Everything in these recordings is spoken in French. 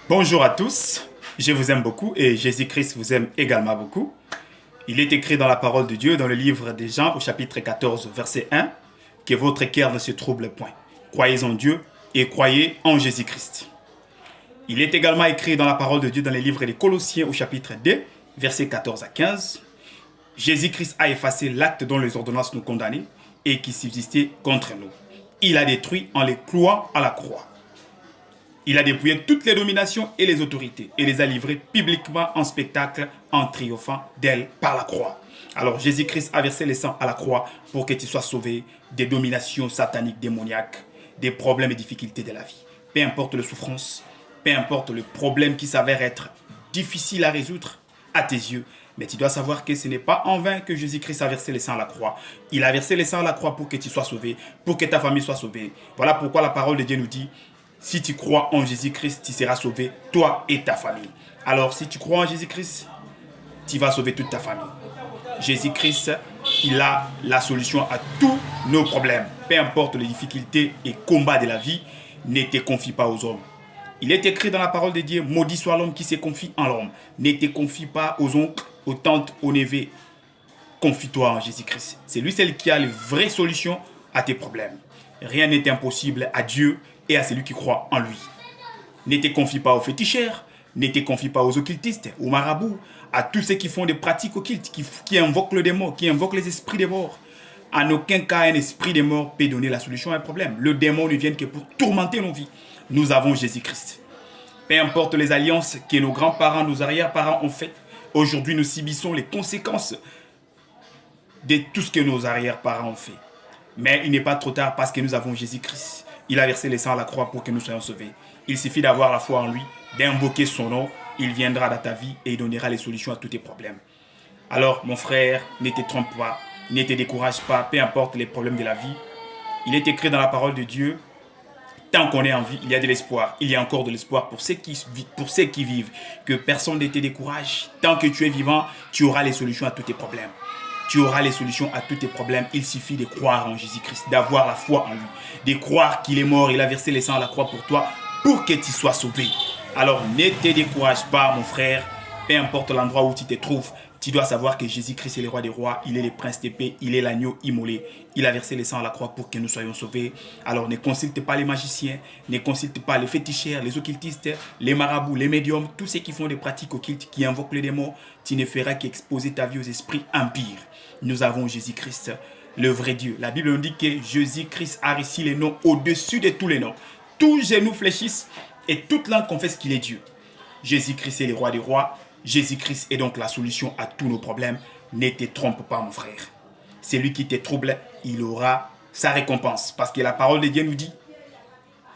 Bonjour à tous, je vous aime beaucoup et Jésus-Christ vous aime également beaucoup. Il est écrit dans la parole de Dieu, dans le livre des Jean, au chapitre 14, verset 1, que votre cœur ne se trouble point. Croyez en Dieu et croyez en Jésus-Christ. Il est également écrit dans la parole de Dieu, dans les livres des Colossiens, au chapitre 2, versets 14 à 15. Jésus-Christ a effacé l'acte dont les ordonnances nous condamnaient et qui subsistait contre nous. Il a détruit en les clouant à la croix. Il a dépouillé toutes les dominations et les autorités et les a livrées publiquement en spectacle en triomphant d'elles par la croix. Alors Jésus-Christ a versé le sang à la croix pour que tu sois sauvé des dominations sataniques démoniaques, des problèmes et difficultés de la vie. Peu importe les souffrances, peu importe le problème qui s'avère être difficile à résoudre à tes yeux, mais tu dois savoir que ce n'est pas en vain que Jésus-Christ a versé le sang à la croix. Il a versé le sang à la croix pour que tu sois sauvé, pour que ta famille soit sauvée. Voilà pourquoi la parole de Dieu nous dit: si tu crois en Jésus-Christ, tu seras sauvé, toi et ta famille. Alors, si tu crois en Jésus-Christ, tu vas sauver toute ta famille. Jésus-Christ, il a la solution à tous nos problèmes. Peu importe les difficultés et combats de la vie, ne te confie pas aux hommes. Il est écrit dans la parole de Dieu: maudit soit l'homme qui se confie en l'homme. Ne te confie pas aux oncles, aux tantes, aux neveux. Confie-toi en Jésus-Christ. C'est lui seul qui a les vraies solutions à tes problèmes. Rien n'est impossible à Dieu et à celui qui croit en lui. Ne te confie pas aux féticheurs, ne te confie pas aux occultistes, aux marabouts, à tous ceux qui font des pratiques occultes, qui invoquent le démon, qui invoquent les esprits des morts. En aucun cas, un esprit des morts peut donner la solution à un problème. Le démon ne vient que pour tourmenter nos vies. Nous avons Jésus-Christ. Peu importe les alliances que nos grands-parents, nos arrière-parents ont faites, aujourd'hui nous subissons les conséquences de tout ce que nos arrière-parents ont fait. Mais il n'est pas trop tard parce que nous avons Jésus-Christ. Il a versé le sang à la croix pour que nous soyons sauvés. Il suffit d'avoir la foi en lui, d'invoquer son nom. Il viendra dans ta vie et il donnera les solutions à tous tes problèmes. Alors, mon frère, ne te trompe pas, ne te décourage pas, peu importe les problèmes de la vie. Il est écrit dans la parole de Dieu: tant qu'on est en vie, il y a de l'espoir. Il y a encore de l'espoir pour ceux qui vivent. Que personne ne te décourage. Tant que tu es vivant, tu auras les solutions à tous tes problèmes. Tu auras les solutions à tous tes problèmes. Il suffit de croire en Jésus-Christ, d'avoir la foi en lui, de croire qu'il est mort, il a versé le sang à la croix pour toi, pour que tu sois sauvé. Alors ne te décourage pas, mon frère. Peu importe l'endroit où tu te trouves, tu dois savoir que Jésus-Christ est le roi des rois, il est le prince de paix, il est l'agneau immolé. Il a versé le sang à la croix pour que nous soyons sauvés. Alors ne consulte pas les magiciens, ne consulte pas les féticheurs, les occultistes, les marabouts, les médiums, tous ceux qui font des pratiques occultes, qui invoquent les démons. Tu ne feras qu'exposer ta vie aux esprits impurs. Nous avons Jésus-Christ, le vrai Dieu. La Bible nous dit que Jésus-Christ a réussi les noms au-dessus de tous les noms. Tous genoux fléchissent et toute langue confesse qu'il est Dieu. Jésus-Christ est le roi des rois. Jésus-Christ est donc la solution à tous nos problèmes. Ne te trompe pas, mon frère. Celui qui te trouble, il aura sa récompense. Parce que la parole de Dieu nous dit: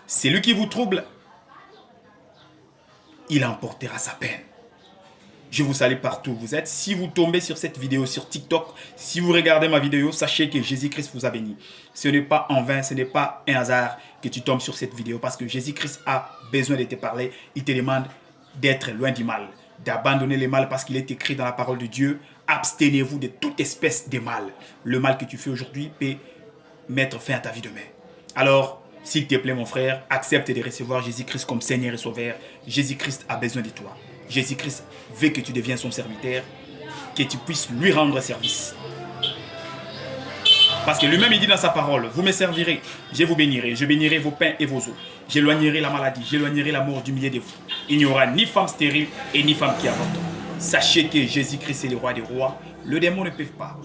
celui qui vous trouble, il emportera sa peine. Je vous salue partout où vous êtes. Si vous tombez sur cette vidéo sur TikTok, si vous regardez ma vidéo, sachez que Jésus-Christ vous a béni. Ce n'est pas en vain, ce n'est pas un hasard que tu tombes sur cette vidéo, parce que Jésus-Christ a besoin de te parler. Il te demande d'être loin du mal, d'abandonner le mal, parce qu'il est écrit dans la parole de Dieu: abstenez-vous de toute espèce de mal. Le mal que tu fais aujourd'hui peut mettre fin à ta vie demain. Alors, s'il te plaît, mon frère, accepte de recevoir Jésus-Christ comme Seigneur et Sauveur. Jésus-Christ a besoin de toi. Jésus-Christ veut que tu deviennes son serviteur, que tu puisses lui rendre service. Parce que lui-même, il dit dans sa parole: vous me servirez, je vous bénirai, je bénirai vos pains et vos eaux. J'éloignerai la maladie, j'éloignerai la mort du milieu de vous. Il n'y aura ni femme stérile et ni femme qui avorte. Sachez que Jésus-Christ est le roi des rois. Le démon ne peut pas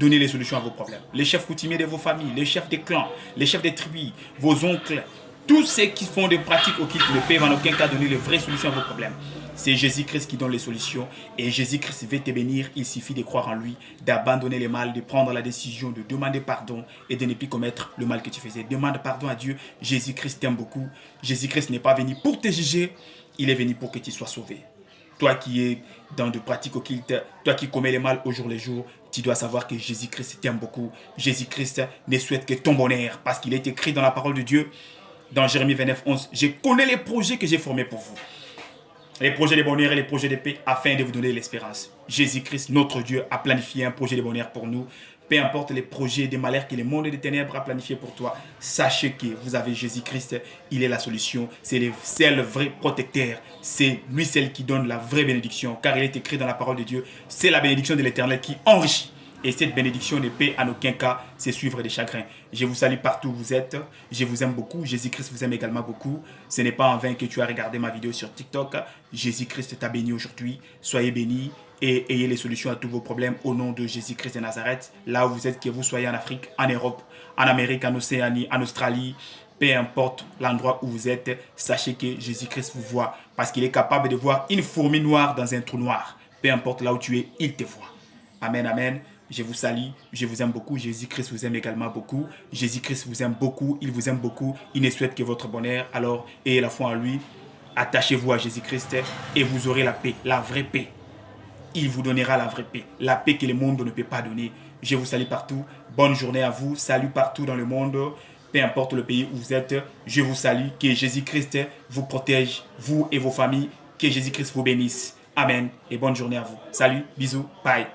donner les solutions à vos problèmes. Les chefs coutumiers de vos familles, les chefs des clans, les chefs des tribus, vos oncles, tous ceux qui font des pratiques occultes ne peuvent en aucun cas donner les vraies solutions à vos problèmes. C'est Jésus-Christ qui donne les solutions et Jésus-Christ veut te bénir. Il suffit de croire en lui, d'abandonner le mal, de prendre la décision de demander pardon et de ne plus commettre le mal que tu faisais. Demande pardon à Dieu. Jésus-Christ t'aime beaucoup. Jésus-Christ n'est pas venu pour te juger, il est venu pour que tu sois sauvé. Toi qui es dans de pratiques occultes, toi qui commets le mal au jour le jour, tu dois savoir que Jésus-Christ t'aime beaucoup. Jésus-Christ ne souhaite que ton bonheur, parce qu'il est écrit dans la parole de Dieu, dans Jérémie 29, 11, je connais les projets que j'ai formés pour vous. Les projets de bonheur et les projets de paix, afin de vous donner l'espérance. Jésus-Christ, notre Dieu, a planifié un projet de bonheur pour nous, Peu importe les projets des malheurs que le monde des ténèbres a planifiés pour toi, sachez que vous avez Jésus-Christ, il est la solution. C'est le vrai protecteur. C'est lui celle qui donne la vraie bénédiction. Car il est écrit dans la parole de Dieu, c'est la bénédiction de l'Éternel qui enrichit. Et cette bénédiction ne peut en aucun cas se suivre des chagrins. Je vous salue partout où vous êtes. Je vous aime beaucoup. Jésus-Christ vous aime également beaucoup. Ce n'est pas en vain que tu as regardé ma vidéo sur TikTok. Jésus-Christ t'a béni aujourd'hui. Soyez bénis et ayez les solutions à tous vos problèmes au nom de Jésus-Christ de Nazareth. Là où vous êtes, que vous soyez en Afrique, en Europe, en Amérique, en Océanie, en Australie, peu importe l'endroit où vous êtes, sachez que Jésus-Christ vous voit parce qu'il est capable de voir une fourmi noire dans un trou noir. Peu importe là où tu es, il te voit. Amen, amen. Je vous salue, je vous aime beaucoup. Jésus-Christ vous aime également beaucoup. Jésus-Christ vous aime beaucoup, il vous aime beaucoup. Il ne souhaite que votre bonheur. Alors, ayez la foi en lui. Attachez-vous à Jésus-Christ et vous aurez la paix, la vraie paix. Il vous donnera la vraie paix, la paix que le monde ne peut pas donner. Je vous salue partout. Bonne journée à vous. Salut partout dans le monde. Peu importe le pays où vous êtes, je vous salue. Que Jésus-Christ vous protège, vous et vos familles. Que Jésus-Christ vous bénisse. Amen. Et bonne journée à vous. Salut, bisous, bye.